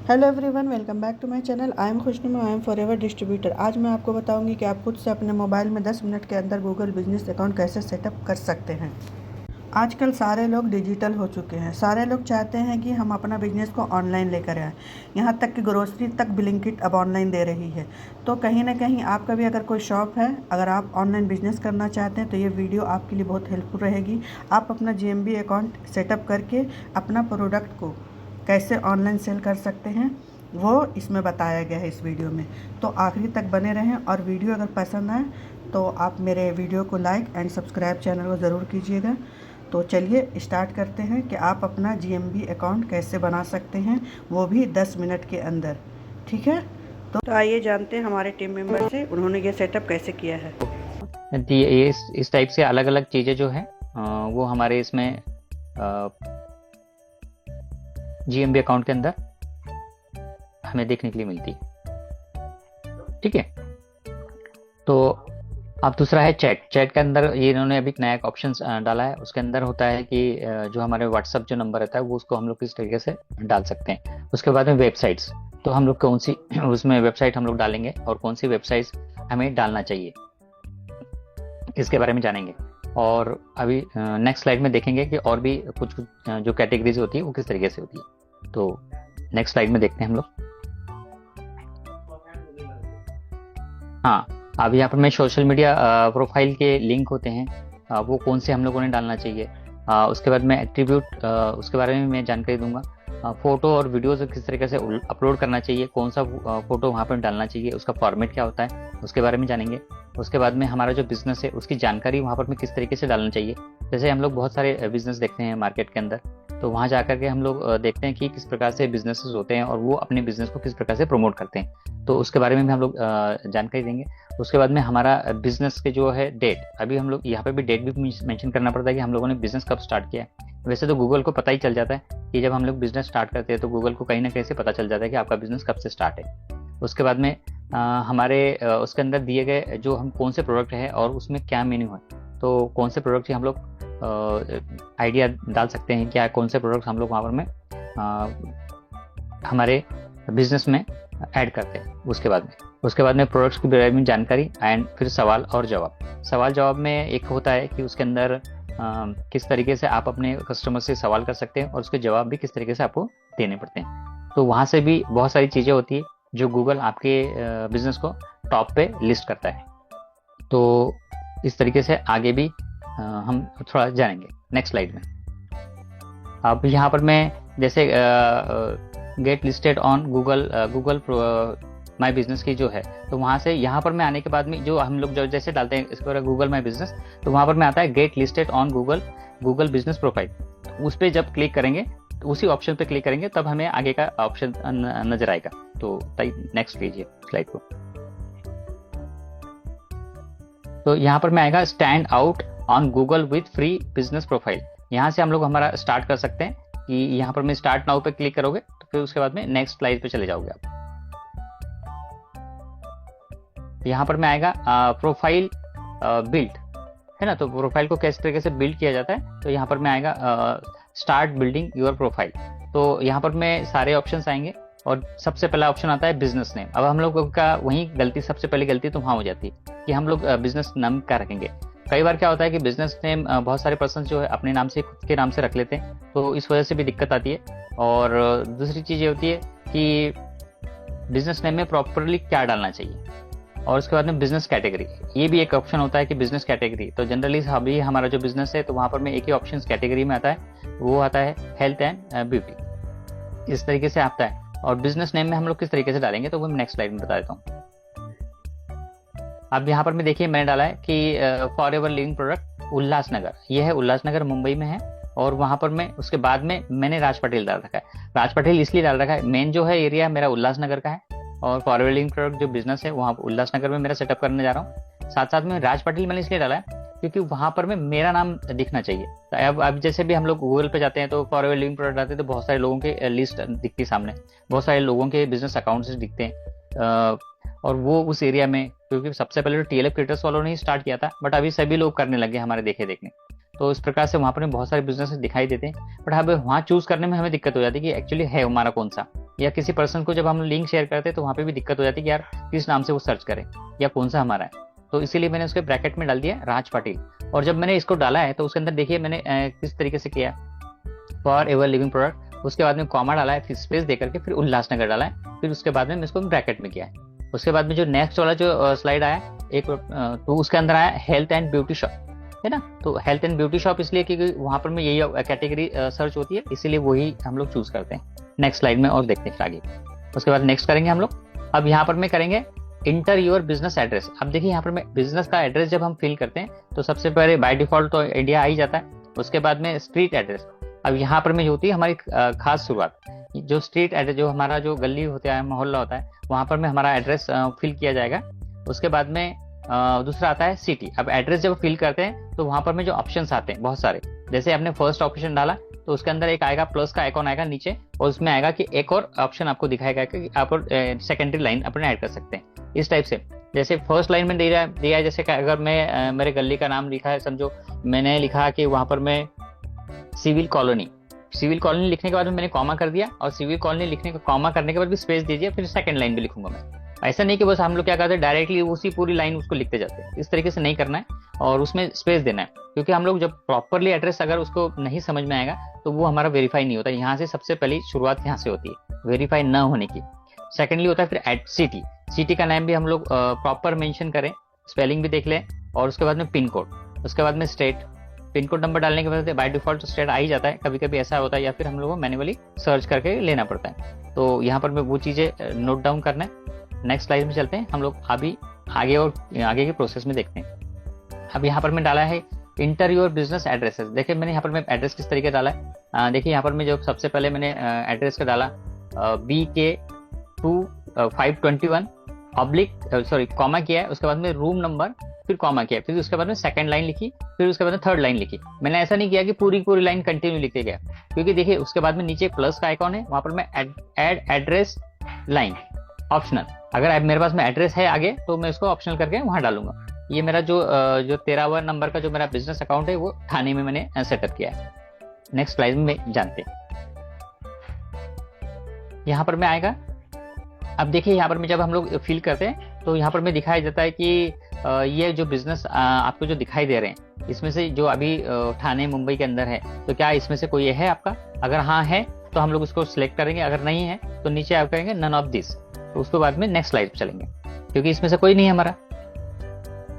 Hello everyone, welcome back to my channel. I am Khushnuma, I M forever distributor. आज मैं आपको बताऊंगी कि आप खुद से अपने मोबाइल में 10 मिनट के अंदर गूगल बिजनेस अकाउंट कैसे सेटअप कर सकते हैं। आजकल सारे लोग डिजिटल हो चुके हैं। सारे लोग चाहते हैं कि हम अपना बिजनेस को ऑनलाइन लेकर आएँ। यहाँ तक कि ग्रोसरी तक ब्लिंकिट अब ऑनलाइन दे रही है। तो कहीं ना कहीं आपका भी अगर कोई शॉप है, अगर आप ऑनलाइन बिजनेस करना चाहते हैं तो ये वीडियो आपके लिए बहुत हेल्पफुल रहेगी। आप अपना GMB अकाउंट सेटअप करके अपना प्रोडक्ट को कैसे ऑनलाइन सेल कर सकते हैं वो इसमें बताया गया है इस वीडियो में। तो आखिरी तक बने रहें और वीडियो अगर पसंद आए तो आप मेरे वीडियो को लाइक एंड सब्सक्राइब चैनल को ज़रूर कीजिएगा। तो चलिए स्टार्ट करते हैं कि आप अपना GMB अकाउंट कैसे बना सकते हैं, वो भी 10 मिनट के अंदर। ठीक है, तो आइए जानते हैं हमारे टीम मेंबर से उन्होंने ये सेटअप कैसे किया है। ये इस टाइप से अलग अलग चीज़ें जो है वो हमारे इसमें GMB अकाउंट के अंदर हमें देखने के लिए मिलती है। ठीक है, तो अब दूसरा है चैट के अंदर ये इन्होंने अभी नया ऑप्शन डाला है। उसके अंदर होता है कि जो हमारे व्हाट्सएप जो नंबर रहता है वो उसको हम लोग किस तरीके से डाल सकते हैं। उसके बाद में वेबसाइट्स, तो हम लोग कौन सी उसमें वेबसाइट हम लोग डालेंगे और कौन सी वेबसाइट्स हमें डालना चाहिए इसके बारे में जानेंगे। और अभी नेक्स्ट स्लाइड में देखेंगे कि और भी कुछ जो कैटेगरीज होती है वो किस तरीके से होती है। तो नेक्स्ट स्लाइड में देखते हैं हम लोग। हाँ, अब यहाँ पर मैं सोशल मीडिया प्रोफाइल के लिंक होते हैं वो कौन से हम लोगों ने डालना चाहिए। उसके बाद में एट्रीब्यूट उसके बारे में मैं जानकारी दूंगा। फोटो और वीडियोस किस तरीके से अपलोड करना चाहिए, कौन सा फोटो वहाँ पर डालना चाहिए, उसका फॉर्मेट क्या होता है उसके बारे में जानेंगे। उसके बाद में हमारा जो बिजनेस है उसकी जानकारी वहाँ पर में किस तरीके से डालना चाहिए। जैसे हम लोग बहुत सारे बिजनेस देखते हैं मार्केट के अंदर, तो वहाँ जाकर के हम लोग देखते हैं कि किस प्रकार से बिजनेसेस होते हैं और वो अपने बिजनेस को किस प्रकार से प्रमोट करते हैं। तो उसके बारे में भी हम लोग जानकारी देंगे। उसके बाद में हमारा बिजनेस के जो है डेट, अभी हम लोग यहाँ पे भी डेट भी मेंशन करना पड़ता है कि हम लोगों ने बिजनेस कब स्टार्ट किया है। वैसे तो गूगल को पता ही चल जाता है कि जब हम लोग बिजनेस स्टार्ट करते हैं तो गूगल को कहीं ना कहीं से पता चल जाता है कि आपका बिजनेस कब से स्टार्ट है। उसके बाद में हमारे उसके अंदर दिए गए जो हम कौन से प्रोडक्ट है और उसमें क्या मेन्यू है, तो कौन से प्रोडक्ट हम लोग आइडिया डाल सकते हैं, क्या कौन से प्रोडक्ट हम लोग वहाँ पर में हमारे बिजनेस में ऐड करते हैं। उसके बाद में प्रोडक्ट्स के बारे में जानकारी एंड फिर सवाल और जवाब में एक होता है कि उसके अंदर किस तरीके से आप अपने कस्टमर से सवाल कर सकते हैं और उसके जवाब भी किस तरीके से आपको देने पड़ते हैं। तो वहाँ से भी बहुत सारी चीज़ें होती है जो गूगल आपके बिजनेस को टॉप पे लिस्ट करता है। तो इस तरीके से आगे भी हम थोड़ा जानेंगे नेक्स्ट स्लाइड में। अब यहाँ पर मैं जैसे get listed on Google my business की जो है, तो वहाँ से यहाँ पर मैं आने के बाद में जो हम लोग जैसे डालते हैं इसके बाद गूगल माई बिजनेस, तो वहाँ पर मैं आता है get listed on Google business profile. उस पर जब क्लिक करेंगे तो उसी ऑप्शन पे क्लिक करेंगे तब हमें आगे का ऑप्शन नजर आएगा। तो नेक्स्ट कीजिए स्लाइड को। तो यहाँ पर मैं आएगा stand out on Google with free business profile. यहाँ से हम लोग हमारा स्टार्ट कर सकते हैं कि यहाँ पर मैं स्टार्ट नाउ पे क्लिक करोगे तो फिर उसके बाद में नेक्स्ट स्लाइड पे चले जाओगे आप। यहाँ पर मैं आएगा प्रोफाइल बिल्ड, है ना। तो प्रोफाइल को किस तरीके से बिल्ड किया जाता है, तो यहाँ पर मैं आएगा स्टार्ट बिल्डिंग योर प्रोफाइल। तो यहाँ पर मैं सारे ऑप्शंस आएंगे और सबसे पहला ऑप्शन आता है बिजनेस नेम। अब हम लोग का वहीं गलती, सबसे पहली गलती तो वहाँ हो जाती है कि हम लोग बिजनेस नाम क्या रखेंगे। कई बार क्या होता है कि बिजनेस नेम बहुत सारे पर्सन जो है अपने नाम से, खुद के नाम से रख लेते हैं, तो इस वजह से भी दिक्कत आती है। और दूसरी चीज़ ये होती है कि बिजनेस नेम में प्रॉपरली क्या डालना चाहिए। और उसके बाद में बिजनेस कैटेगरी, ये भी एक ऑप्शन होता है कि बिजनेस कैटेगरी। तो जनरली अभी हमारा जो बिजनेस है तो वहाँ पर में एक ही ऑप्शन कैटेगरी में आता है, वो आता है हेल्थ एंड ब्यूटी, इस तरीके से आता है। और बिजनेस नेम में हम लोग किस तरीके से डालेंगे तो वो मैं नेक्स्ट स्लाइड में बता देता हूँ। अब यहाँ पर मैं देखिए मैंने डाला है कि फॉरएवर लिविंग प्रोडक्ट उल्लासनगर, ये है उल्लासनगर मुंबई में है। और वहाँ पर मैं उसके बाद में मैंने राज पटेल डाल रखा है। राज पटेल इसलिए डाल रखा है, मेन जो है एरिया मेरा उल्लासनगर का है और फॉरएवर लिविंग प्रोडक्ट जो बिजनेस है वहाँ उल्लासनगर में मेरा सेटअप करने जा रहा हूँ। साथ साथ में राज पटेल मैंने इसलिए डाला है क्योंकि वहाँ पर में मेरा नाम दिखना चाहिए। तो अब जैसे भी हम लोग गूगल पे जाते हैं तो फॉरएवर लिविंग प्रोडक्ट आते हैं तो बहुत सारे लोगों के लिस्ट दिखती है सामने, बहुत सारे लोगों के बिजनेस अकाउंट्स दिखते हैं और वो उस एरिया में, क्योंकि सबसे पहले तो TLF क्रिएटर्स वालों ने ही स्टार्ट किया था, बट अभी सभी लोग करने लगे हमारे देखने। तो इस प्रकार से वहाँ पर बहुत सारे बिजनेस दिखाई देते हैं, बट अब वहाँ चूज करने में हमें दिक्कत हो जाती है कि एक्चुअली है हमारा कौन सा। या किसी पर्सन को जब हम लिंक शेयर करते हैं तो वहाँ पे भी दिक्कत हो जाती है कि यार किस नाम से वो सर्च करें या कौन सा हमारा है। तो इसीलिए मैंने उसके ब्रैकेट में डाल दिया राज पाटिल। और जब मैंने इसको डाला है तो उसके अंदर देखिए मैंने किस तरीके से किया, फॉर एवर लिविंग प्रोडक्ट, उसके बाद में कॉमा डाला है, फिर स्पेस दे करके फिर उल्लासनगर डाला है, फिर उसके बाद में इसको ब्रैकेट में किया है। उसके बाद में जो नेक्स्ट वाला जो स्लाइड आया एक तो उसके अंदर आया हेल्थ एंड ब्यूटी शॉप, है ना। तो हेल्थ एंड ब्यूटी शॉप इसलिए क्योंकि वहां पर में यही कैटेगरी सर्च होती है, इसीलिए वही हम लोग चूज करते हैं नेक्स्ट स्लाइड में और देखते हैं फिर आगे। उसके बाद नेक्स्ट करेंगे हम लोग। अब यहाँ पर मैं करेंगे इंटर योर बिजनेस एड्रेस। अब देखिए यहाँ पर मैं बिजनेस का एड्रेस जब हम फिल करते हैं तो सबसे पहले बाय डिफॉल्ट तो इंडिया आ ही जाता है। उसके बाद में स्ट्रीट एड्रेस। अब यहाँ पर में जो होती है हमारी खास शुरुआत, जो स्ट्रीट एड्रेस, जो हमारा जो गली होता है, मोहल्ला होता है, वहां पर में हमारा एड्रेस फिल किया जाएगा। उसके बाद में दूसरा आता है सिटी। अब एड्रेस जब फिल करते हैं तो वहां पर में जो ऑप्शंस आते हैं बहुत सारे, जैसे आपने फर्स्ट ऑप्शन डाला तो उसके अंदर एक आएगा प्लस का आइकॉन आएगा नीचे, और उसमें आएगा कि एक और ऑप्शन आपको दिखाएगा कि आप सेकेंडरी लाइन अपने ऐड कर सकते हैं। इस टाइप से जैसे फर्स्ट लाइन में दिया है, जैसे अगर मैं मेरे गली का नाम लिखा है, समझो मैंने लिखा कि वहां पर मैं सिविल कॉलोनी, सिविल कॉलोनी लिखने के बाद में मैंने कॉमा कर दिया, और सिविल कॉलोनी लिखने का कॉमा करने के बाद भी स्पेस दीजिए, फिर सेकंड लाइन भी लिखूंगा मैं। ऐसा नहीं कि बस हम लोग क्या करते हैं डायरेक्टली उसी पूरी लाइन उसको लिखते जाते हैं, इस तरीके से नहीं करना है और उसमें स्पेस देना है। क्योंकि हम लोग जब प्रॉपरली एड्रेस अगर उसको नहीं समझ में आएगा तो वो हमारा वेरीफाई नहीं होता। यहाँ से सबसे पहली शुरुआत यहाँ से होती है वेरीफाई न होने की। सेकेंडली होता है फिर एट सिटी, सिटी का नाम भी हम लोग प्रॉपर मेंशन करें, स्पेलिंग भी देख लें, और उसके बाद में पिन कोड, उसके बाद में स्टेट। पिन कोड नंबर डालने के बाद बाय डिफॉल्ट स्टेट आ ही जाता है, कभी कभी ऐसा होता है या फिर हम लोगों को मैन्युअली सर्च करके लेना पड़ता है। तो यहाँ पर मैं वो चीजें नोट डाउन करना है। नेक्स्ट स्लाइड में चलते हैं हम लोग, अभी आगे और आगे के प्रोसेस में देखते हैं। अब यहाँ पर मैं डाला है इंटर योर बिजनेस एड्रेसेस। देखिए मैंने यहाँ पर मैं एड्रेस किस तरीके डाला है, देखिए यहाँ पर मैं जो सबसे पहले मैंने एड्रेस का डाला BK2521 कॉमा किया है, उसके बाद में रूम नंबर, फिर कॉमा किया, फिर उसके बाद में सेकंड लाइन लिखी, फिर उसके बाद में थर्ड लाइन लिखी। मैंने ऐसा नहीं किया कि पूरी पूरी लाइन कंटिन्यू लिखते गया, क्योंकि देखिए उसके बाद में नीचे प्लस का आइकॉन है, वहां पर मैं ऐड एड्रेस लाइन ऑप्शनल, अगर मेरे पास में एड्रेस है आगे तो मैं इसको ऑप्शनल करके वहां डालूंगा। ये मेरा जो 13वां नंबर का जो मेरा बिजनेस अकाउंट है वो थाने में मैंने सेटअप किया है। नेक्स्ट स्लाइड में जानते हैं। यहाँ पर मैं आएगा, अब देखिए यहाँ पर मैं जब हम लोग फिल करते हैं तो यहाँ पर मैं दिखाई देता है कि ये जो बिजनेस आपको जो दिखाई दे रहे हैं इसमें से जो अभी ठाणे मुंबई के अंदर है, तो क्या इसमें से कोई है आपका? अगर हाँ है तो हम लोग उसको सिलेक्ट करेंगे, अगर नहीं है तो नीचे आप कहेंगे नन ऑफ दिस, तो उसके बाद में नेक्स्ट स्लाइड पे चलेंगे, क्योंकि इसमें से कोई नहीं है हमारा।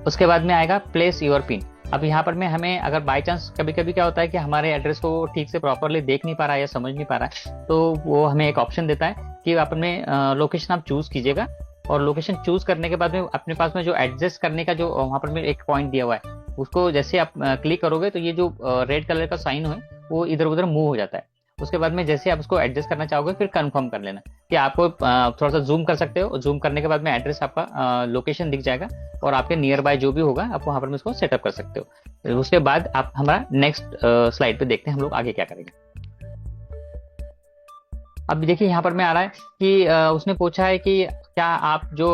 उसके बाद में आएगा प्लेस योर पिन। अब यहाँ पर में हमें अगर बाई चांस कभी कभी क्या होता है कि हमारे एड्रेस को ठीक से प्रॉपरली देख नहीं पा रहा है या समझ नहीं पा रहा है, तो वो हमें एक ऑप्शन देता है कि अपने लोकेशन आप चूज कीजिएगा, और लोकेशन चूज करने के बाद में अपने पास में जो एडजस्ट करने का जो वहाँ पर में एक पॉइंट दिया हुआ है, उसको जैसे आप क्लिक करोगे तो ये जो रेड कलर का साइन है वो इधर उधर मूव हो जाता है। उसके बाद में जैसे आप उसको एडजस्ट करना चाहोगे फिर कंफर्म कर लेना कि आपको थोड़ा सा जूम कर सकते हो, जूम करने के बाद में एड्रेस आपका लोकेशन दिख जाएगा और आपके नियर बाय जो भी होगा आप वहां पर इसको सेटअप कर सकते हो। उसके बाद आप हमारा नेक्स्ट स्लाइड पे देखते हैं हम लोग आगे क्या करेंगे। अब देखिए यहाँ पर मैं आ रहा है कि उसने पूछा है कि क्या आप जो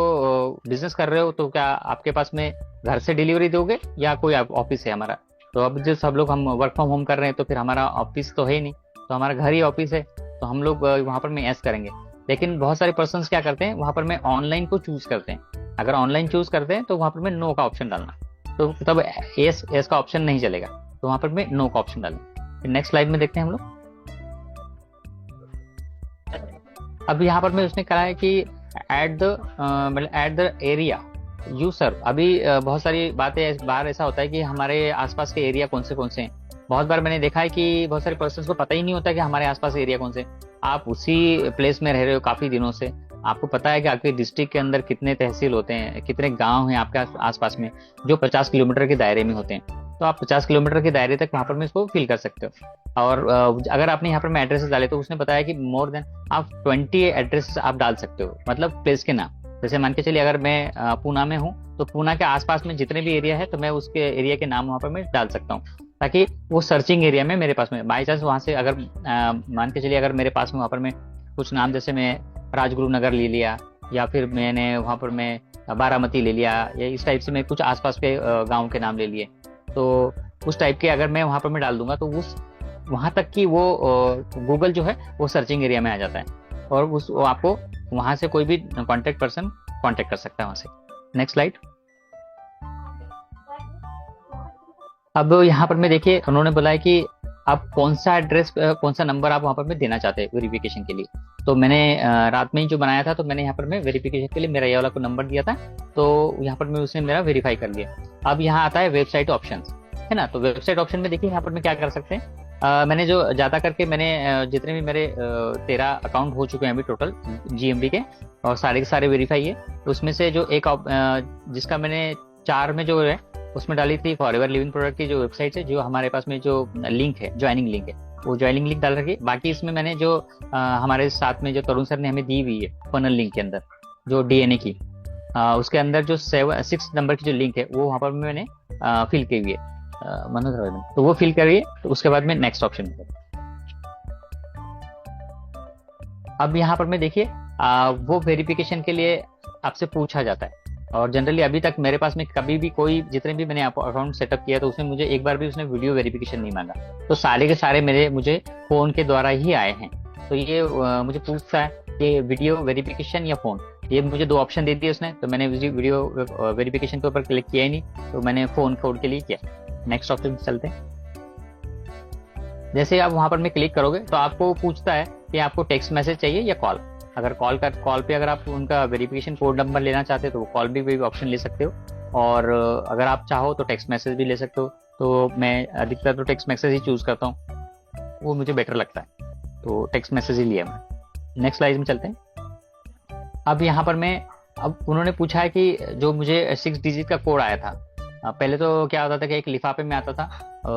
बिजनेस कर रहे हो तो क्या आपके पास में घर से डिलीवरी दोगे या कोई ऑफिस है हमारा। तो अब जो सब लोग हम वर्क फ्रॉम होम कर रहे हैं तो फिर हमारा ऑफिस तो है ही नहीं, तो हमारा घर ही ऑफिस है, तो हम लोग वहां पर में एस करेंगे। लेकिन बहुत सारे पर्सन्स क्या करते हैं वहां पर में ऑनलाइन को चूज करते हैं। अगर ऑनलाइन चूज करते हैं तो वहां पर में नो का ऑप्शन डालना, तो तब एस का ऑप्शन नहीं चलेगा, तो वहां पर में नो का ऑप्शन डालना। फिर नेक्स्ट स्लाइड में देखते हैं हम लोग। अब यहाँ पर में उसने कहा है कि at the area you serve. अभी बहुत सारी बातें बार ऐसा होता है कि हमारे आसपास के एरिया कौन से हैं। बहुत बार मैंने देखा है कि बहुत सारे पर्सन्स को पता ही नहीं होता कि हमारे आसपास एरिया कौन से। आप उसी प्लेस में रह रहे हो काफी दिनों से, आपको पता है कि आपके डिस्ट्रिक्ट के अंदर कितने तहसील होते हैं, कितने गांव हैं आपके आसपास में जो 50 किलोमीटर के दायरे में होते हैं, तो आप 50 किलोमीटर के दायरे तक वहां पर में इसको फिल कर सकते हो। और अगर आपने यहाँ पर मैं एड्रेस डाले तो उसने बताया कि मोर देन आप 20 एड्रेस आप डाल सकते हो, मतलब प्लेस के नाम। जैसे मान के चलिए अगर मैं पूना में हूँ तो पूना के आसपास में जितने भी एरिया है तो मैं उसके एरिया के नाम वहां पर मैं डाल सकता हूँ, ताकि वो सर्चिंग एरिया में मेरे पास में बाई चांस वहां से अगर मान के चलिए अगर मेरे पास में वहां पर में कुछ नाम, जैसे मैं राजगुरु नगर ले लिया या फिर मैंने वहां पर मैं बारामती ले लिया या इस टाइप से मैं कुछ आसपास के गाँव के नाम ले लिए, तो उस टाइप के अगर मैं वहां पर मैं डाल दूंगा तो उस वहां तक की वो गूगल जो है वो सर्चिंग एरिया में आ जाता है। और वो आपको वहां से कोई भी कॉन्टेक्ट पर्सन कॉन्टेक्ट कर सकता है वहां से। Next slide. अब यहाँ पर मैं देखिए उन्होंने बोला है कि आप कौन सा एड्रेस, कौन सा नंबर आप वहाँ पर मैं देना चाहते हैं वेरिफिकेशन के लिए। तो मैंने रात में ही जो बनाया था, तो मैंने यहाँ पर मैं वेरिफिकेशन के लिए मेरा ये वाला को नंबर दिया था, तो यहाँ पर मैं उसने मेरा वेरीफाई कर लिया। अब यहाँ आता है वेबसाइट ऑप्शंस, है ना। तो वेबसाइट ऑप्शन में देखिए यहाँ पर मैं क्या कर सकते हैं। मैंने जो ज्यादा करके मैंने जितने भी मेरे 13 अकाउंट हो चुके हैं अभी टोटल GMB के, और सारे के सारे वेरीफाई है। तो उसमें से जो एक जिसका मैंने 4 में जो है उसमें डाली थी फॉरएवर लिविंग प्रोडक्ट की जो वेबसाइट है, जो हमारे पास में जो लिंक है, ज्वाइनिंग लिंक है, वो ज्वाइनिंग लिंक डाल रखी। बाकी इसमें मैंने जो हमारे साथ में जो तरुण सर ने हमें दी हुई है फनल लिंक के अंदर जो DNA की, उसके अंदर जो 6 नंबर की जो लिंक है वो वहां पर मैंने फिल की हुई है मनोज रवि, तो वो फिल करिए। तो उसके बाद में नेक्स्ट ऑप्शन है। अब यहाँ पर मैं देखिए वो वेरिफिकेशन के लिए आपसे पूछा जाता है, और जनरली अभी तक मेरे पास में कभी भी कोई, जितने भी मैंने अकाउंट सेटअप किया तो उसमें मुझे एक बार भी उसने वीडियो वेरिफिकेशन नहीं मांगा। तो सारे के सारे मुझे फोन के द्वारा ही आए हैं। तो ये मुझे पूछता है कि वीडियो वेरिफिकेशन या फोन, ये मुझे 2 ऑप्शन दे दिए उसने। तो मैंने वीडियो वेरिफिकेशन के ऊपर क्लिक किया ही नहीं, तो मैंने फोन कोड के लिए किया। नेक्स्ट ऑप्शन चलते हैं। जैसे आप वहां पर में क्लिक करोगे तो आपको पूछता है कि आपको टेक्स्ट मैसेज चाहिए या कॉल। अगर कॉल पे अगर आप उनका वेरिफिकेशन कोड नंबर लेना चाहते हो तो वो कॉल भी ऑप्शन ले सकते हो, और अगर आप चाहो तो टेक्स्ट मैसेज भी ले सकते हो। तो मैं अधिकतर तो टेक्स्ट मैसेज ही चूज करता हूँ, वो मुझे बेटर लगता है, तो टेक्स्ट मैसेज ही लिया मैं। नेक्स्ट स्लाइड में चलते हैं। अब यहाँ पर अब उन्होंने पूछा है कि जो मुझे 6 डिजिट का कोड आया था, पहले तो क्या होता था कि एक लिफाफे में आता था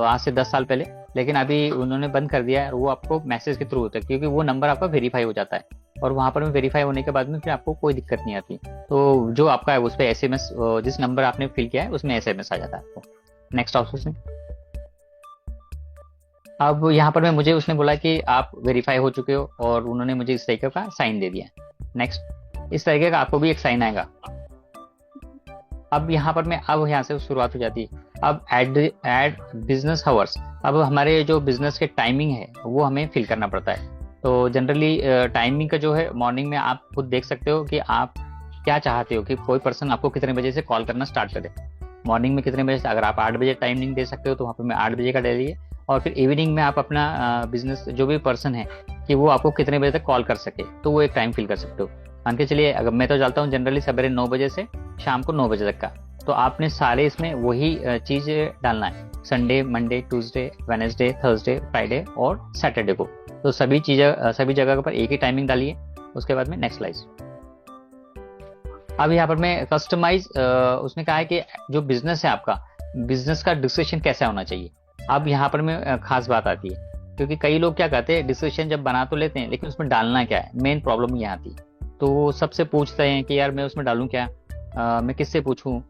आज से 10 साल पहले, लेकिन अभी उन्होंने बंद कर दिया है। वो आपको मैसेज के थ्रू होता है, क्योंकि वो नंबर आपका वेरीफाई हो जाता है, और वहां पर वेरीफाई होने के बाद में फिर आपको कोई दिक्कत नहीं आती। तो जो आपका है उस पर SMS, जिस नंबर आपने फिल किया है उसमें SMS आ जाता है आपको। Next option. अब यहाँ पर मुझे उसने बोला कि आप वेरीफाई हो चुके हो, और उन्होंने मुझे इस तरीके का साइन दे दिया। नेक्स्ट, इस तरीके का आपको भी एक साइन आएगा। अब यहाँ पर अब यहाँ से शुरुआत हो जाती है। अब एड बिजनेस हावर्स, अब हमारे जो बिजनेस के टाइमिंग है वो हमें फिल करना पड़ता है। तो जनरली टाइमिंग का जो है, मॉर्निंग में आप खुद देख सकते हो कि आप क्या चाहते हो कि कोई पर्सन आपको कितने बजे से कॉल करना स्टार्ट करे। मॉर्निंग में कितने बजे से, अगर आप 8 बजे टाइमिंग दे सकते हो तो वहाँ पर मैं 8 बजे का डालिए, और फिर इवनिंग में आप अपना बिजनेस जो भी पर्सन है कि वो आपको कितने बजे तक कॉल कर सके, तो वो एक टाइम फिल कर सकते हो। मान के चलिए अगर मैं तो चलता हूँ जनरली सवेरे 9 बजे से शाम को 9 बजे तक का, तो आपने सारे इसमें वही चीज डालना है, Sunday, Monday, Tuesday, Wednesday, Thursday, Friday और सैटरडे को। तो सभी जगह पर एक ही टाइमिंग डालिए। उसके बाद में नेक्स्ट स्लाइड। अब यहाँ पर मैं कस्टमाइज, उसने कहा है कि जो बिजनेस है आपका, बिजनेस का डिस्क्रिप्शन कैसा होना चाहिए। अब यहाँ पर में खास बात आती है, क्योंकि कई लोग क्या कहते हैं, डिस्क्रिप्शन जब बना तो लेते हैं लेकिन उसमें डालना क्या है, मेन प्रॉब्लम यहाँ आती है। तो वो सबसे पूछते हैं कि यार मैं उसमें डालूं क्या, मैं किससे पूछूं।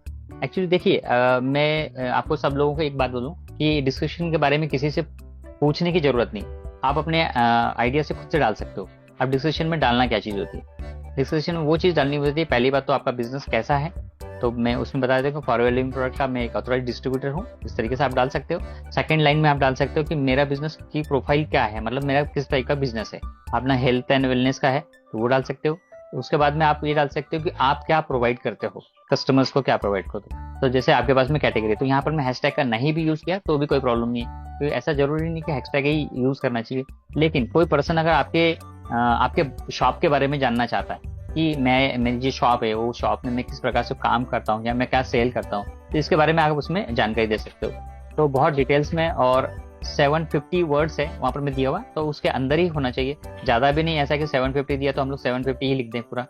एक्चुअली देखिए, मैं आपको सब लोगों को एक बात बोलूं कि डिस्क्रिप्शन के बारे में किसी से पूछने की जरूरत नहीं, आप अपने आइडिया से खुद से डाल सकते हो। अब डिस्क्रिप्शन में डालना क्या चीज़ होती है, डिस्क्रिप्शन में वो चीज़ डालनी होती है। पहली बात तो आपका बिजनेस कैसा है, तो मैं उसमें बता देता हूँ फॉरएवर लिविंग प्रोडक्ट का मैं एक ऑथराइज्ड डिस्ट्रीब्यूटर हूँ, इस तरीके से आप डाल सकते हो। सेकंड लाइन में आप डाल सकते हो कि मेरा बिजनेस की प्रोफाइल क्या है, मतलब मेरा किस टाइप का बिजनेस है। अपना हेल्थ एंड वेलनेस का है तो वो डाल सकते हो। उसके बाद में आप ये डाल सकते हो कि आप क्या प्रोवाइड करते हो, कस्टमर्स को क्या प्रोवाइड करते हो। तो जैसे आपके पास में कैटेगरी, तो यहाँ पर मैं हैशटैग का नहीं भी यूज किया तो भी कोई प्रॉब्लम नहीं है, तो ऐसा जरूरी नहीं कि हैशटैग ही यूज करना चाहिए। लेकिन कोई पर्सन अगर आपके शॉप के बारे में जानना चाहता है कि मेरी जो शॉप है वो शॉप में मैं किस प्रकार से काम करता हूँ या मैं क्या सेल करता हूँ, तो इसके बारे में आप उसमें जानकारी दे सकते हो। तो बहुत डिटेल्स में, और 750 वर्ड्स है वहां पर मैं दिया हुआ, तो उसके अंदर ही होना चाहिए, ज्यादा भी नहीं ऐसा कि 750 दिया तो हम लोग 750 ही लिख दें पूरा।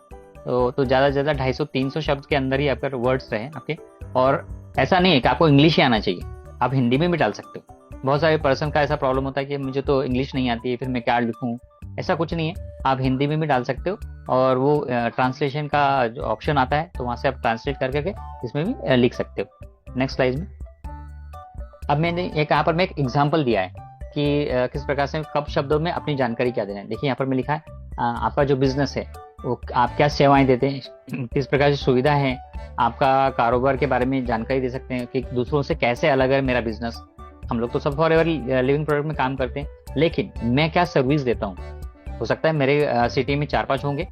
तो ज्यादा से ज्यादा 250-300 शब्द के अंदर ही आपका वर्ड्स रहे आपके। और ऐसा नहीं है कि आपको इंग्लिश ही आना चाहिए, आप हिंदी में भी डाल सकते हो। बहुत सारे पर्सन का ऐसा प्रॉब्लम होता है कि मुझे तो इंग्लिश नहीं आती है, फिर मैं क्या लिखूं। ऐसा कुछ नहीं है, आप हिंदी में भी डाल सकते हो, और वो ट्रांसलेशन का जो ऑप्शन आता है तो वहां से आप ट्रांसलेट करके इसमें भी लिख सकते हो। नेक्स्ट स्लाइड में अब मैंने यहाँ पर मैं एक एग्जाम्पल दिया है कि किस प्रकार से कब शब्दों में अपनी जानकारी क्या देना है। देखिए यहाँ पर मैं लिखा है आपका जो बिजनेस है वो आप क्या सेवाएं देते हैं, किस प्रकार की सुविधा है, आपका कारोबार के बारे में जानकारी दे सकते हैं कि दूसरों से कैसे अलग है मेरा बिजनेस। हम लोग तो सब फॉरएवर लिविंग प्रोडक्ट में काम करते हैं, लेकिन मैं क्या सर्विस देता हूँ, हो सकता है मेरे सिटी में 4-5 होंगे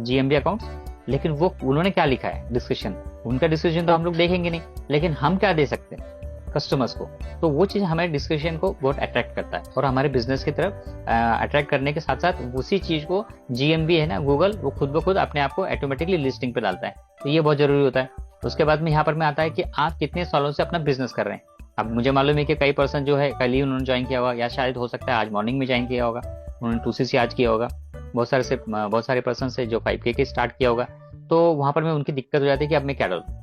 GMB अकाउंट्स, लेकिन वो उन्होंने क्या लिखा है डिस्क्रिप्शन, उनका डिस्क्रिप्शन तो हम लोग देखेंगे नहीं, लेकिन हम क्या दे सकते हैं कस्टमर्स को। तो वो चीज हमारे डिस्क्रिप्शन को बहुत अट्रैक्ट करता है और हमारे बिजनेस की तरफ अट्रैक्ट करने के साथ साथ उसी चीज को GMB है ना गूगल, वो खुद ब खुद अपने आप को ऑटोमेटिकली लिस्टिंग पे डालता है। तो ये बहुत जरूरी होता है। उसके बाद में यहाँ पर में आता है कि आप कितने सालों से अपना बिजनेस कर रहे हैं। अब मुझे मालूम है कि कई पर्सन जो है कल ही उन्होंने ज्वाइन किया होगा, या शायद हो सकता है आज मॉर्निंग में ज्वाइन किया होगा, उन्होंने 2CC आज किया होगा, बहुत सारे पर्सन से जो 5K के स्टार्ट किया होगा। तो वहां पर में उनकी दिक्कत हो जाती है कि अब मैं क्या डालूं।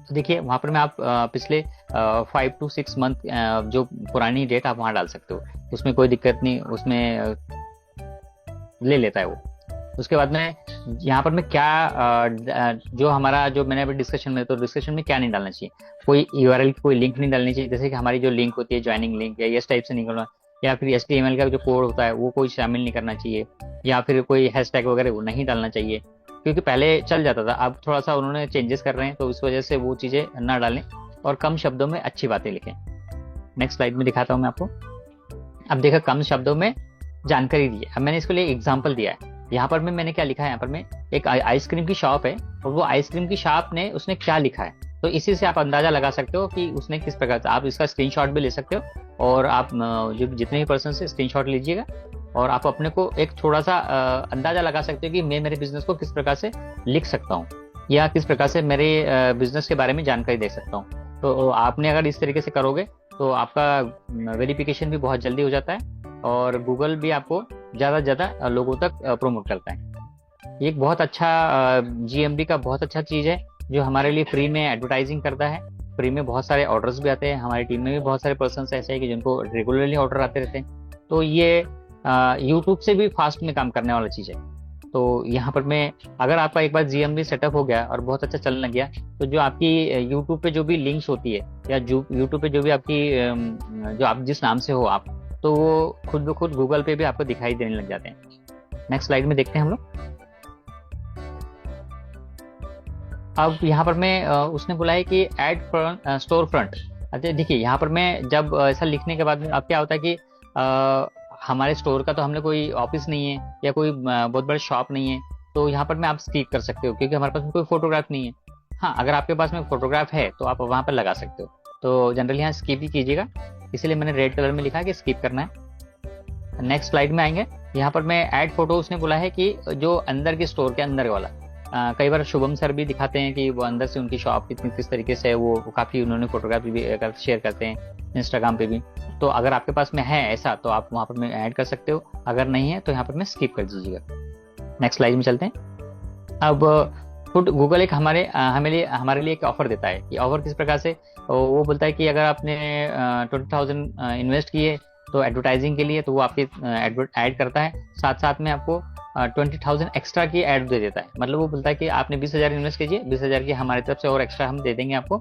तो देखिए वहां पर में आप पिछले 5 to 6 मंथ जो पुरानी डेट आप वहां डाल सकते हो, उसमें कोई दिक्कत नहीं, उसमें ले लेता है वो। उसके बाद में यहाँ पर मैं क्या जो हमारा जो मैंने अभी डिस्कशन में, तो डिस्कशन में क्या नहीं डालना चाहिए, कोई URL की कोई लिंक नहीं डालनी चाहिए, जैसे कि हमारी जो लिंक होती है ज्वाइनिंग लिंक या इस टाइप से निकलना, या फिर HTML का जो कोड होता है वो कोई शामिल नहीं करना चाहिए, या फिर कोई हैशटैग वगैरह वो नहीं डालना चाहिए, क्योंकि पहले चल जाता था, अब थोड़ा सा उन्होंने चेंजेस कर रहे हैं, तो इस वजह से वो चीजें ना डालें और कम शब्दों में अच्छी बातें लिखें। नेक्स्ट स्लाइड में दिखाता हूं मैं आपको। अब देखा कम शब्दों में जानकारी दी है। अब मैंने इसके लिए एग्जाम्पल दिया है। यहाँ पर मैंने क्या लिखा है, यहाँ पर मैं एक आइसक्रीम की शॉप है और वो आइसक्रीम की शॉप ने उसने क्या लिखा है, तो इसी से आप अंदाजा लगा सकते हो कि उसने किस प्रकार से। आप इसका स्क्रीनशॉट भी ले सकते हो और आप जो जितने भी पर्सन से स्क्रीनशॉट लीजिएगा और आप अपने को एक थोड़ा सा अंदाजा लगा सकते हो कि मैं मेरे बिजनेस को किस प्रकार से लिख सकता हूँ या किस प्रकार से मेरे बिजनेस के बारे में जानकारी दे सकता हूँ। तो आपने अगर इस तरीके से करोगे तो आपका वेरिफिकेशन भी बहुत जल्दी हो जाता है और गूगल भी आपको ज़्यादा से ज़्यादा लोगों तक प्रोमोट करता है। ये एक बहुत अच्छा GMB का बहुत अच्छा चीज़ है जो हमारे लिए फ्री में एडवर्टाइजिंग करता है। फ्री में बहुत सारे ऑर्डर्स भी आते हैं, हमारी टीम में भी बहुत सारे पर्सन ऐसे हैं कि जिनको रेगुलरली ऑर्डर आते रहते हैं। तो ये यूट्यूब से भी फास्ट में काम करने वाला चीज़ है। तो यहाँ पर मैं, अगर आपका एक बार GMB सेटअप हो गया और बहुत अच्छा चलने लग गया, तो जो आपकी यूट्यूब पे जो भी लिंक्स होती है या जो यूट्यूब पे जो भी आपकी जो आप जिस नाम से हो आप, तो वो खुद ब खुद गूगल पे भी आपको दिखाई देने लग जाते हैं। नेक्स्ट स्लाइड में देखते हैं हम लोग। अब यहाँ पर मैं उसने बोला है कि ऐड स्टोर फ्रंट। अच्छा देखिए यहाँ पर मैं जब ऐसा लिखने के बाद में अब क्या होता है कि हमारे स्टोर का तो हमने कोई ऑफिस नहीं है या कोई बहुत बड़ा शॉप नहीं है, तो यहाँ पर मैं आप स्किप कर सकते हो क्योंकि हमारे पास में कोई फोटोग्राफ नहीं है। हाँ, अगर आपके पास में फोटोग्राफ है तो आप वहाँ पर लगा सकते हो, तो जनरली यहाँ स्किप ही कीजिएगा, इसीलिए मैंने रेड कलर में लिखा है कि स्किप करना है। नेक्स्ट स्लाइड में आएंगे। यहाँ पर मैं ऐड फोटो, उसने बोला है कि जो अंदर के स्टोर के अंदर वाला, कई बार शुभम सर भी दिखाते हैं कि वो अंदर से उनकी शॉप किस तरीके से है, वो काफ़ी उन्होंने फोटोग्राफी भी शेयर करते हैं इंस्टाग्राम पे भी। तो अगर आपके पास में है ऐसा तो आप वहाँ पर में ऐड कर सकते हो, अगर नहीं है तो यहाँ पर में स्किप कर दीजिएगा। नेक्स्ट स्लाइड में चलते हैं। अब खुद गूगल एक हमारे लिए एक ऑफर देता है। ये ऑफर किस प्रकार से, वो बोलता है कि अगर आपने 20,000 इन्वेस्ट किए तो एडवर्टाइजिंग के लिए, तो वो आपके ऐड करता है, साथ साथ में आपको 20,000 एक्स्ट्रा की ऐड दे देता है। मतलब वो बोलता है कि आपने 20,000 इन्वेस्ट कीजिए, 20,000 की हमारी तरफ से और एक्स्ट्रा हम दे देंगे आपको,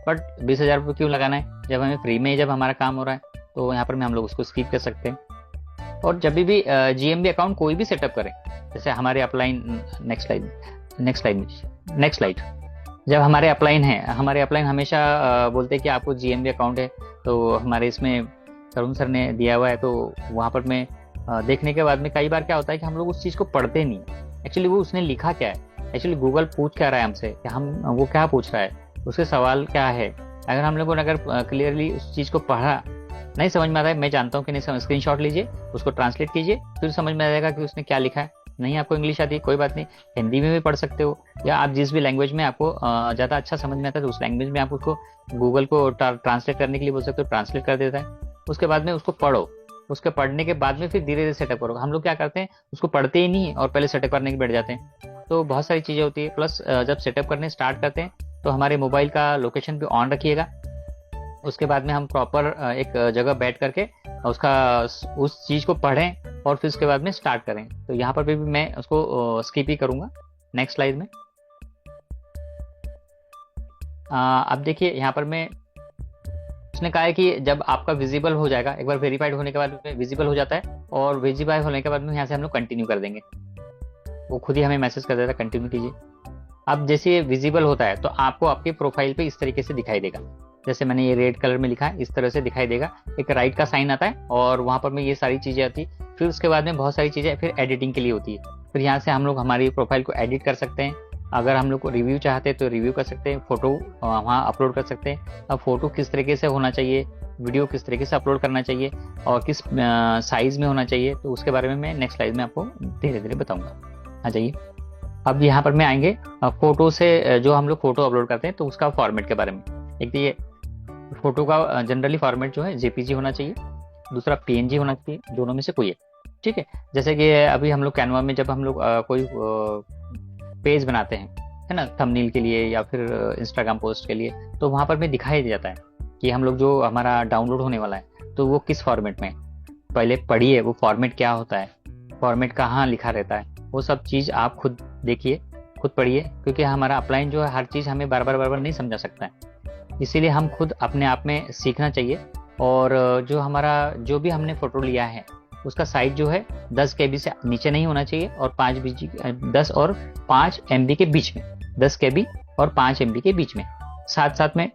बट 20,000 रुपये क्यों लगाना है जब हमें फ्री में जब हमारा काम हो रहा है। तो यहाँ पर हम लोग उसको स्किप कर सकते हैं। और जब भी GMB अकाउंट कोई भी सेटअप करें, जैसे हमारे अपलाइन, नेक्स्ट स्लाइड, जब हमारे अपलाइन हमेशा बोलते हैं कि आपको GMB अकाउंट है, तो हमारे इसमें तरुण सर ने दिया हुआ है, तो वहाँ पर मैं देखने के बाद में कई बार क्या होता है कि हम लोग उस चीज़ को पढ़ते नहीं। एक्चुअली वो उसने लिखा क्या है, एक्चुअली गूगल पूछ क्या रहा है हमसे, कि वो क्या पूछ रहा है, उसके सवाल क्या है। अगर हम लोगों ने अगर क्लियरली उस चीज़ को पढ़ा, नहीं समझ में आता है, मैं जानता हूँ कि नहीं, स्क्रीनशॉट लीजिए, उसको ट्रांसलेट कीजिए, फिर समझ में आ जाएगा कि उसने क्या लिखा है। नहीं आपको इंग्लिश आती है कोई बात नहीं, हिंदी में भी पढ़ सकते हो, या आप जिस भी लैंग्वेज में आपको ज़्यादा अच्छा समझ में आता है तो उस लैंग्वेज में आप उसको गूगल को ट्रांसलेट करने के लिए बोल सकते हो, ट्रांसलेट कर देता है। उसके बाद में उसको पढ़ो, उसके पढ़ने के बाद में फिर धीरे धीरे सेटअप करो। हम लोग क्या करते हैं, उसको पढ़ते ही नहीं और पहले सेटअप करने के बैठ जाते हैं। तो बहुत सारी चीज़ें होती है। प्लस जब सेटअप करने स्टार्ट करते हैं तो हमारे मोबाइल का लोकेशन भी ऑन रखिएगा। उसके बाद में हम प्रॉपर एक जगह बैठ करके उस चीज़ को पढ़ें और फिर उसके बाद में स्टार्ट करें। तो यहाँ पर भी मैं उसको स्किप ही करूँगा। नेक्स्ट स्लाइड में अब देखिए यहाँ पर मैं, उसने कहा है कि जब आपका विजिबल हो जाएगा, एक बार वेरीफाइड होने के बाद विजिबल हो जाता है, और वेरीफाई होने के बाद में यहाँ से हम लोग कंटिन्यू कर देंगे, वो खुद ही हमें मैसेज कर देता है कंटिन्यू कीजिए। अब जैसे ये विजिबल होता है तो आपको आपके प्रोफाइल पे इस तरीके से दिखाई देगा, जैसे मैंने ये रेड कलर में लिखा है इस तरह से दिखाई देगा। एक राइट का साइन आता है और वहां पर में ये सारी चीजें आती फिर उसके बाद में बहुत सारी चीज़ें फिर एडिटिंग के लिए होती है। फिर यहाँ से हम लोग हमारी प्रोफाइल को एडिट कर सकते हैं। अगर हम लोग को रिव्यू चाहते हैं तो रिव्यू कर सकते हैं, फोटो वहाँ अपलोड कर सकते हैं। अब फोटो किस तरीके से होना चाहिए, वीडियो किस तरीके से अपलोड करना चाहिए और किस साइज में होना चाहिए, तो उसके बारे में मैं नेक्स्ट स्लाइड में आपको धीरे धीरे बताऊंगा। आ जाइए। अब यहाँ पर मैं आएंगे फोटो से जो हम लोग फोटो अपलोड करते हैं तो उसका फॉर्मेट के बारे में। एक तो ये फोटो का जनरली फॉर्मेट जो है जेपीजी होना चाहिए, दूसरा पीएनजी होना चाहिए, दोनों में से कोई एक, ठीक है। जैसे कि अभी हम लोग कैनवा में जब हम लोग कोई पेज बनाते हैं, है ना, थंबनेल के लिए या फिर इंस्टाग्राम पोस्ट के लिए, तो वहाँ पर भी दिखाई जाता है कि हम लोग जो हमारा डाउनलोड होने वाला है तो वो किस फॉर्मेट में। पहले पढ़िए वो फॉर्मेट क्या होता है, फॉर्मेट कहाँ लिखा रहता है, वो सब चीज़ आप खुद देखिए, खुद पढ़िए, क्योंकि हमारा अपलाइन जो है हर चीज़ हमें बार बार नहीं समझा सकता है। इसीलिए हम खुद अपने आप में सीखना चाहिए। और जो हमारा जो भी हमने फ़ोटो लिया है उसका साइज जो है 10 KB से नीचे नहीं होना चाहिए और 10 और 5 MB के बीच में, 10 KB और 5 MB के बीच में। साथ साथ में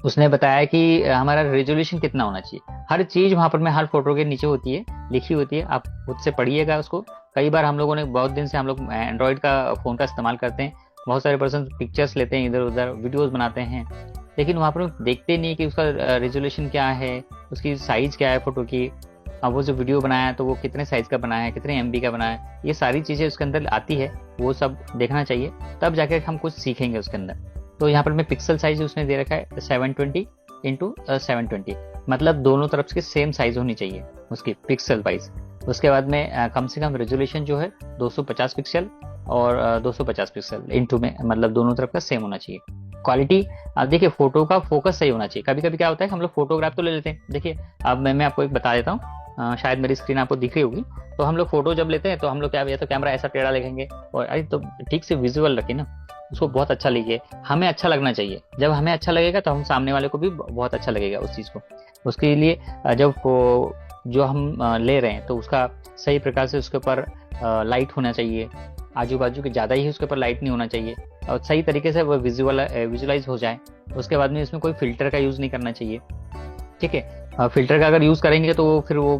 उसने बताया कि हमारा रेजोल्यूशन कितना होना चाहिए। हर चीज़ वहाँ पर में हर फोटो के नीचे होती है, लिखी होती है, आप खुद से पढ़िएगा उसको। कई बार हम लोगों ने बहुत दिन से हम लोग एंड्रॉयड का फ़ोन का इस्तेमाल करते हैं, बहुत सारे पर्सन पिक्चर्स लेते हैं, इधर उधर वीडियोस बनाते हैं, लेकिन वहाँ पर देखते नहीं कि उसका रेजोल्यूशन क्या है, उसकी साइज़ क्या है फ़ोटो की। अब वो जो वीडियो बनाया है तो वो कितने साइज़ का बनाया है, कितने MB का बनाया है, ये सारी चीज़ें उसके अंदर आती है, वो सब देखना चाहिए, तब जाकर हम कुछ सीखेंगे उसके अंदर। तो यहाँ पर मैं पिक्सल साइज उसने दे रखा है 720 इंटू 720, मतलब दोनों तरफ से सेम साइज होनी चाहिए उसकी पिक्सल वाइज। उसके बाद में कम से कम रेजोल्यूशन जो है 250 पिक्सल और 250 पिक्सल इंटू में, मतलब दोनों तरफ का सेम होना चाहिए। क्वालिटी, अब देखिए फोटो का फोकस सही होना चाहिए। कभी कभी क्या होता है हम लोग फोटोग्राफ तो ले लेते हैं, देखिए अब मैं आपको एक बता देता हूँ, शायद मेरी स्क्रीन आपको दिख रही होगी। तो हम लोग फोटो जब लेते हैं तो हम लोग क्या, या तो कैमरा ऐसा टेढ़ा लेंगे, और अरे तो ठीक से विजुअल रखिए ना, उसको बहुत अच्छा लीजिए, हमें अच्छा लगना चाहिए। जब हमें अच्छा लगेगा तो हम सामने वाले को भी बहुत अच्छा लगेगा उस चीज़ को। उसके लिए जब जो हम ले रहे हैं तो उसका सही प्रकार से उसके ऊपर लाइट होना चाहिए, आजू बाजू के ज़्यादा ही उसके ऊपर लाइट नहीं होना चाहिए, और सही तरीके से वो विजुअलाइज हो जाए। उसके बाद में इसमें कोई फिल्टर का यूज़ नहीं करना चाहिए, ठीक है। फिल्टर का अगर यूज़ करेंगे तो फिर वो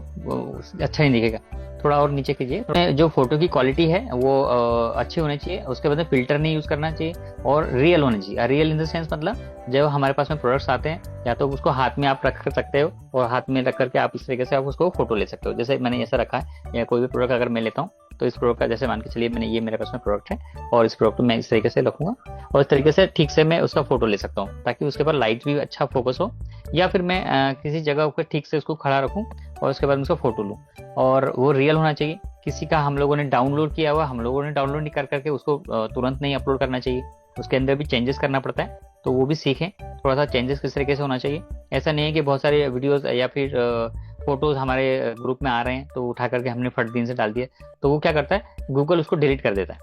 अच्छा नहीं दिखेगा। थोड़ा और नीचे कीजिए। जो फोटो की क्वालिटी है वो अच्छी होनी चाहिए। उसके बाद में फिल्टर नहीं यूज़ करना चाहिए और रियल होना चाहिए। रियल इन द सेंस मतलब जब हमारे पास में प्रोडक्ट्स आते हैं, या तो उसको हाथ में आप रख सकते हो और हाथ में रख करके आप इस तरीके से आप उसको फोटो ले सकते हो। जैसे मैंने ऐसा रखा है, या कोई भी प्रोडक्ट अगर मैं लेता हूँ तो इस प्रोडक्ट का जैसे मान के चलिए मैंने ये मेरे पास में प्रोडक्ट है और इस प्रोडक्ट को मैं इस तरीके से रखूंगा और इस तरीके से ठीक से मैं उसका फोटो ले सकता हूँ, ताकि उसके ऊपर लाइट भी अच्छा फोकस हो, या फिर मैं किसी जगह पर ठीक से उसको खड़ा रखूँ और उसके बाद उसका फोटो लूँ। और वो रियल होना चाहिए। किसी का हम लोगों ने डाउनलोड किया हुआ हम लोगों ने डाउनलोड नहीं कर करके उसको तुरंत नहीं अपलोड करना चाहिए, उसके अंदर भी चेंजेस करना पड़ता है, तो वो भी सीखें थोड़ा सा चेंजेस किस तरीके से होना चाहिए। ऐसा नहीं है कि बहुत सारे वीडियोस या फिर फोटोज हमारे ग्रुप में आ रहे हैं तो उठा करके हमने फट दिन से डाल दिया, तो वो क्या करता है गूगल उसको डिलीट कर देता है।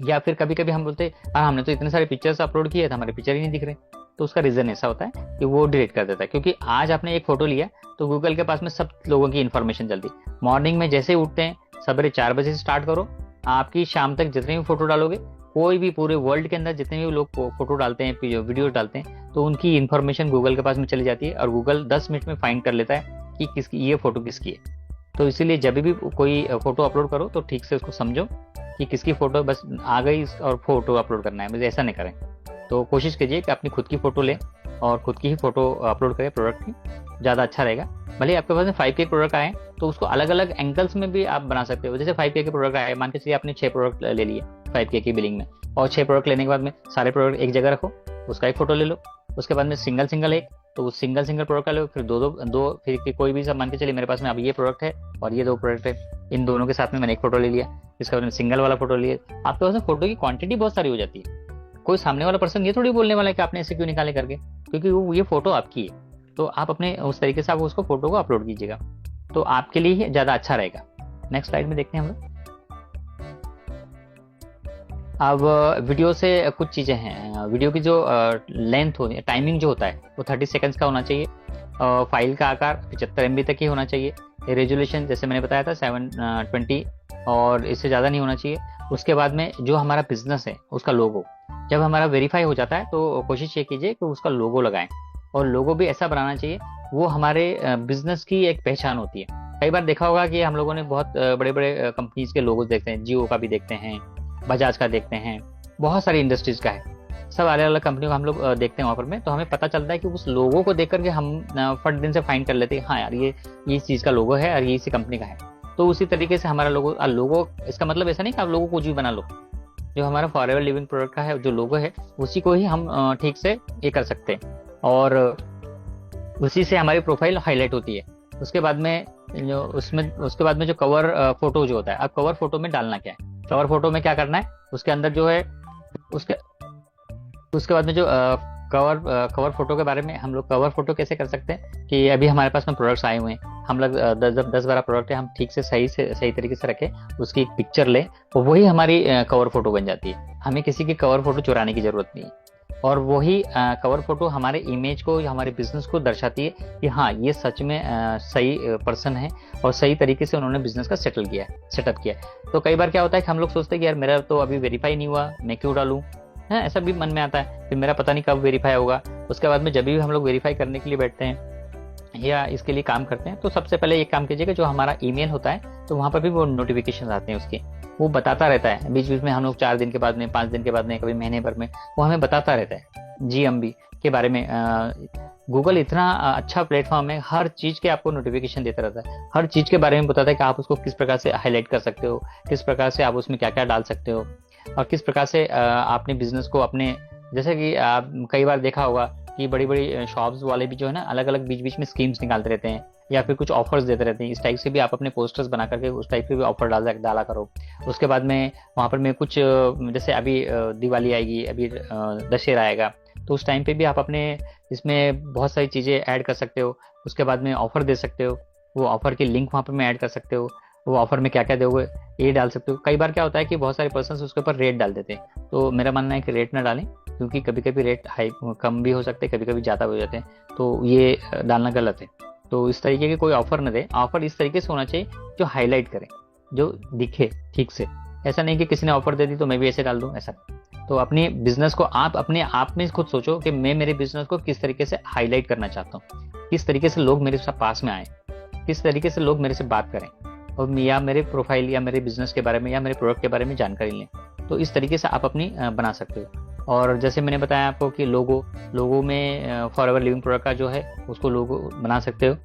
या फिर कभी कभी हम बोलते हैं हाँ हमने तो इतने सारे पिक्चर्स अपलोड किए थे, हमारे पिक्चर ही नहीं दिख रहे, तो उसका रीज़न ऐसा होता है कि वो डिलीट कर देता है। क्योंकि आज आपने एक फोटो लिया तो गूगल के पास में सब लोगों की इन्फॉर्मेशन चलती। मॉर्निंग में जैसे ही उठते हैं सवेरे 4 बजे से स्टार्ट करो, आपकी शाम तक जितने भी फोटो डालोगे, कोई भी पूरे वर्ल्ड के अंदर जितने भी लोग फोटो डालते हैं, वीडियो डालते हैं, तो उनकी इन्फॉर्मेशन गूगल के पास में चली जाती है और गूगल 10 मिनट में फाइंड कर लेता है कि किसकी ये फोटो किसकी है। तो इसीलिए जब भी कोई फोटो अपलोड करो तो ठीक से उसको समझो कि किसकी फोटो बस आ गई और फोटो अपलोड करना है, मुझे ऐसा नहीं करें। तो कोशिश कीजिए कि अपनी खुद की फोटो लें और खुद की ही फोटो अपलोड करें प्रोडक्ट की, ज़्यादा अच्छा रहेगा। भले आपके पास में 5K प्रोडक्ट आए तो उसको अलग अलग एंगल्स में भी आप बना सकते हो। जैसे 5K के प्रोडक्ट आए, मान के चलिए आपने 6 प्रोडक्ट ले लिए 5K की बिलिंग में, और 6 प्रोडक्ट लेने के बाद में सारे प्रोडक्ट एक जगह रखो, उसका एक फोटो ले लो। उसके बाद में सिंगल एक, तो सिंगल प्रोडक्ट का लो, फिर दो फिर कोई भी सब मान के चलिए मेरे पास में अब ये प्रोडक्ट है और ये 2 प्रोडक्ट है, इन दोनों के साथ में मैंने एक फोटो ले लिया, इसके बाद में सिंगल वाला फोटो लिया। आपके पास में फोटो की क्वांटिटी बहुत सारी हो जाती है। कोई सामने वाला पर्सन ये थोड़ी बोलने वाला है कि आपने ऐसे क्यों निकाले करके, क्योंकि वो ये फोटो आपकी है, तो आप अपने उस तरीके से आप उसको फोटो को अपलोड कीजिएगा, तो आपके लिए ही ज़्यादा अच्छा रहेगा। नेक्स्ट स्लाइड में देखते हैं हम लोग। अब वीडियो से कुछ चीज़ें हैं। वीडियो की जो लेंथ होती है, टाइमिंग जो होता है वो 30 सेकंड्स का होना चाहिए। फाइल का आकार 75 MB तक ही होना चाहिए। रेजोल्यूशन जैसे मैंने बताया था 720 और इससे ज़्यादा नहीं होना चाहिए। उसके बाद में जो हमारा बिजनेस है उसका लोगो जब हमारा वेरीफाई हो जाता है तो कोशिश ये कीजिए कि उसका लोगो लगाएं, और लोगो भी ऐसा बनाना चाहिए वो हमारे बिजनेस की एक पहचान होती है। कई बार देखा होगा कि हम लोगों ने बहुत बड़े बड़े कंपनीज के लोगोज देखते हैं, जियो का भी देखते हैं, बजाज का देखते हैं, बहुत सारी इंडस्ट्रीज का है, सब अलग अलग कंपनियों का हम लोग देखते हैं वहाँ पर में। तो हमें पता चलता है कि उस लोगों को देख करके हम फट दिन से फाइंड कर लेते हैं, हाँ यार ये इस चीज़ का लोगो है और ये इसी कंपनी का है। तो उसी तरीके से हमारा लोगो इसका मतलब ऐसा नहीं कि आप लोगो कुछ भी बना लो, जो हमारा फॉरएवर लिविंग प्रोडक्ट का है जो लोगो है उसी को ही हम ठीक से ये कर सकते हैं और उसी से हमारी प्रोफाइल हाईलाइट होती है। उसके बाद में जो कवर फोटो जो होता है, अब कवर फोटो में डालना क्या है, कवर फोटो में क्या करना है, उसके अंदर जो है उसके बाद में जो कवर फोटो के बारे में हम लोग कवर फोटो कैसे कर सकते हैं कि अभी हमारे पास में प्रोडक्ट्स आए हुए हैं, हम लोग 10-12 प्रोडक्ट है, हम ठीक से सही तरीके से रखें, उसकी एक पिक्चर लें और वही हमारी कवर फोटो बन जाती है। हमें किसी की कवर फोटो चुराने की जरूरत नहीं है और वही कवर फोटो हमारे इमेज को या हमारे बिजनेस को दर्शाती है कि हाँ ये सच में सही पर्सन है और सही तरीके से उन्होंने बिजनेस का सेटअप किया। तो कई बार क्या होता है कि हम लोग सोचते हैं कि यार मेरा तो अभी वेरीफाई नहीं हुआ, मैं क्यों डालूं, है ऐसा भी मन में आता है कि मेरा पता नहीं कब वेरीफाई होगा। उसके बाद में जब भी हम लोग वेरीफाई करने के लिए बैठते हैं या इसके लिए काम करते हैं तो सबसे पहले एक काम कीजिएगा, जो हमारा ईमेल होता है तो वहाँ पर भी वो नोटिफिकेशन आते हैं उसके, वो बताता रहता है बीच बीच में, हम लोग 4 दिन के बाद में, 5 दिन के बाद में, कभी महीने भर में वो हमें बताता रहता है GMB के बारे में। गूगल इतना अच्छा प्लेटफॉर्म है, हर चीज के आपको नोटिफिकेशन देता रहता है, हर चीज के बारे में बताता है कि आप उसको किस प्रकार से हाईलाइट कर सकते हो, किस प्रकार से आप उसमें क्या क्या डाल सकते हो और किस प्रकार से आपने बिजनेस को अपने, जैसे कि आप कई बार देखा होगा कि बड़ी बड़ी शॉप्स वाले भी जो है ना अलग अलग बीच बीच में स्कीम्स निकालते रहते हैं या फिर कुछ ऑफर्स देते रहते हैं, इस टाइप से भी आप अपने पोस्टर्स बना करके उस टाइप के भी ऑफर डाला करो। उसके बाद में वहाँ पर मैं कुछ जैसे अभी दिवाली आएगी, अभी दशहरा आएगा, तो उस टाइम पे भी आप अपने इसमें बहुत सारी चीज़ें ऐड कर सकते हो। उसके बाद में ऑफर दे सकते हो, वो ऑफर की लिंक वहाँ पर में ऐड कर सकते हो, वो ऑफर में क्या क्या दोगे ये डाल सकते हो। कई बार क्या होता है कि बहुत सारे पर्सन उसके ऊपर रेट डाल देते हैं, तो मेरा मानना है कि रेट ना डालें, क्योंकि कभी कभी रेट हाई कम भी हो सकते हैं, कभी कभी ज़्यादा हो जाते हैं, तो ये डालना गलत है। तो इस तरीके के कोई ऑफर न दे, ऑफर इस तरीके से होना चाहिए जो हाईलाइट करे, जो दिखे ठीक से, ऐसा नहीं कि किसी ने ऑफर दे दी तो मैं भी ऐसे डाल दूं, ऐसा। तो अपने बिजनेस को आप अपने आप में खुद सोचो कि मैं मेरे बिजनेस को किस तरीके से हाईलाइट करना चाहता हूँ, किस तरीके से लोग मेरे पास में आए, किस तरीके से लोग मेरे से बात करें और या मेरे प्रोफाइल या मेरे बिजनेस के बारे में या मेरे प्रोडक्ट के बारे में जानकारी लें। तो इस तरीके से आप अपनी बना सकते हो। और जैसे मैंने बताया आपको कि लोगो में फॉरएवर लिविंग प्रोडक्ट का जो है उसको लोगो बना सकते हो।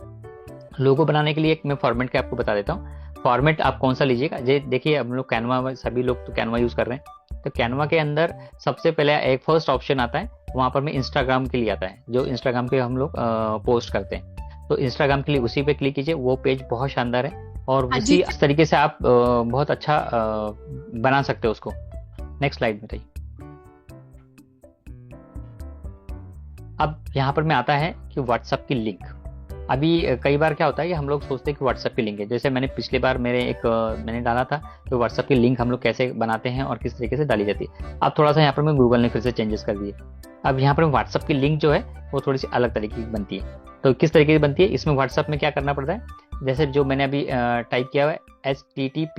लोगो बनाने के लिए एक मैं फॉर्मेट का आपको बता देता हूँ। फॉर्मेट आप कौन सा लीजिएगा, देखिए हम लोग कैनवा, सभी लोग तो कैनवा यूज कर रहे हैं, तो कैनवा के अंदर सबसे पहले एक फर्स्ट ऑप्शन आता है, वहां पर में इंस्टाग्राम के लिए आता है, जो इंस्टाग्राम पे हम लोग पोस्ट करते हैं। तो इंस्टाग्राम के लिए उसी पे क्लिक कीजिए, वो पेज बहुत शानदार है और उसी तरीके से आप बहुत अच्छा बना सकते हो उसको। नेक्स्ट स्लाइड में बताइए। अब यहाँ पर में आता है कि व्हाट्सएप की लिंक। अभी कई बार क्या होता है कि हम लोग सोचते हैं कि व्हाट्सएप की लिंक है, जैसे मैंने पिछली बार मैंने डाला था कि व्हाट्सएप की लिंक हम लोग कैसे बनाते हैं और किस तरीके से डाली जाती है। अब थोड़ा सा यहाँ पर मैं गूगल ने फिर से चेंजेस कर दिए। अब यहाँ पर व्हाट्सएप की लिंक जो है वो थोड़ी सी अलग तरीके की बनती है। तो किस तरीके की बनती है, इसमें व्हाट्सएप में क्या करना पड़ता है, जैसे जो मैंने अभी टाइप किया हुआ है https:/wa.me/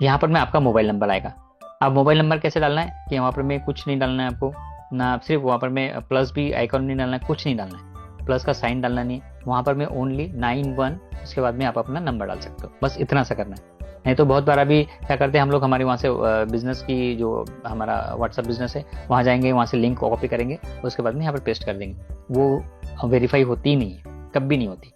यहाँ पर मैं आपका मोबाइल नंबर आएगा। अब मोबाइल नंबर कैसे डालना है कि वहाँ पर मैं कुछ नहीं डालना है आपको ना, सिर्फ वहाँ पर में प्लस भी आइकॉन नहीं डालना है, कुछ नहीं डालना है, प्लस का साइन डालना नहीं, वहाँ पर में ओनली 91, उसके बाद में आप अपना नंबर डाल सकते हो, बस इतना सा करना है। नहीं तो बहुत बार अभी क्या करते हैं हम लोग, हमारे वहाँ से बिजनेस की जो हमारा व्हाट्सएप बिजनेस है वहाँ जाएंगे, वहाँ से लिंक कॉपी करेंगे, उसके बाद में यहाँ पर पेस्ट कर देंगे, वो वेरीफाई होती ही नहीं है, कभी नहीं होती।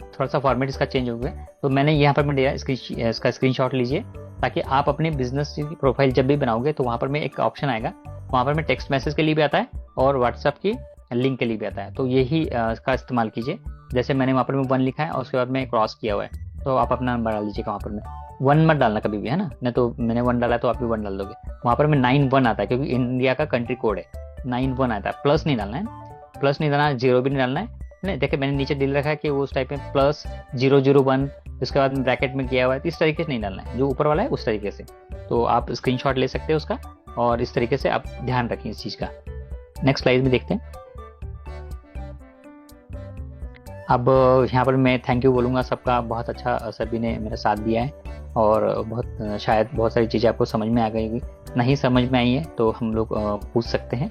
थोड़ा सा फॉर्मेट इसका चेंज हो गया, तो मैंने यहाँ पर मैं दिया, इसका स्क्रीनशॉट लीजिए ताकि आप अपने बिजनेस की प्रोफाइल जब भी बनाओगे तो वहाँ पर में एक ऑप्शन आएगा, वहाँ पर में टेक्स्ट मैसेज के लिए भी आता है और व्हाट्सएप की लिंक के लिए भी आता है, तो यही इसका इस्तेमाल कीजिए। जैसे मैंने वहाँ पर में 1 लिखा है और उसके बाद में क्रॉस किया हुआ है, तो आप अपना नंबर डाल दीजिएगा वहाँ पर में। 1 मत डालना कभी भी, है ना, नहीं तो मैंने 1 डाला तो आप भी 1 डाल दोगे। वहाँ पर में 91 आता है क्योंकि इंडिया का कंट्री कोड है, 91 आता है, प्लस नहीं डालना है, प्लस नहीं डालना है, 0 भी नहीं डालना है। नहीं देखिए मैंने नीचे दिल रखा है कि वो उस टाइप में +001, उसके बाद में ब्रैकेट में किया हुआ है, तो इस तरीके से नहीं डालना है, जो ऊपर वाला है उस तरीके से। तो आप स्क्रीनशॉट ले सकते हैं उसका और इस तरीके से आप ध्यान रखें इस चीज़ का। नेक्स्ट स्लाइड में देखते हैं। अब यहाँ पर मैं थैंक यू बोलूँगा सबका, बहुत अच्छा सभी ने मेरा साथ दिया है और शायद बहुत सारी चीज़ें आपको समझ में आ गई होगी, नहीं समझ में आई है तो हम लोग पूछ सकते हैं।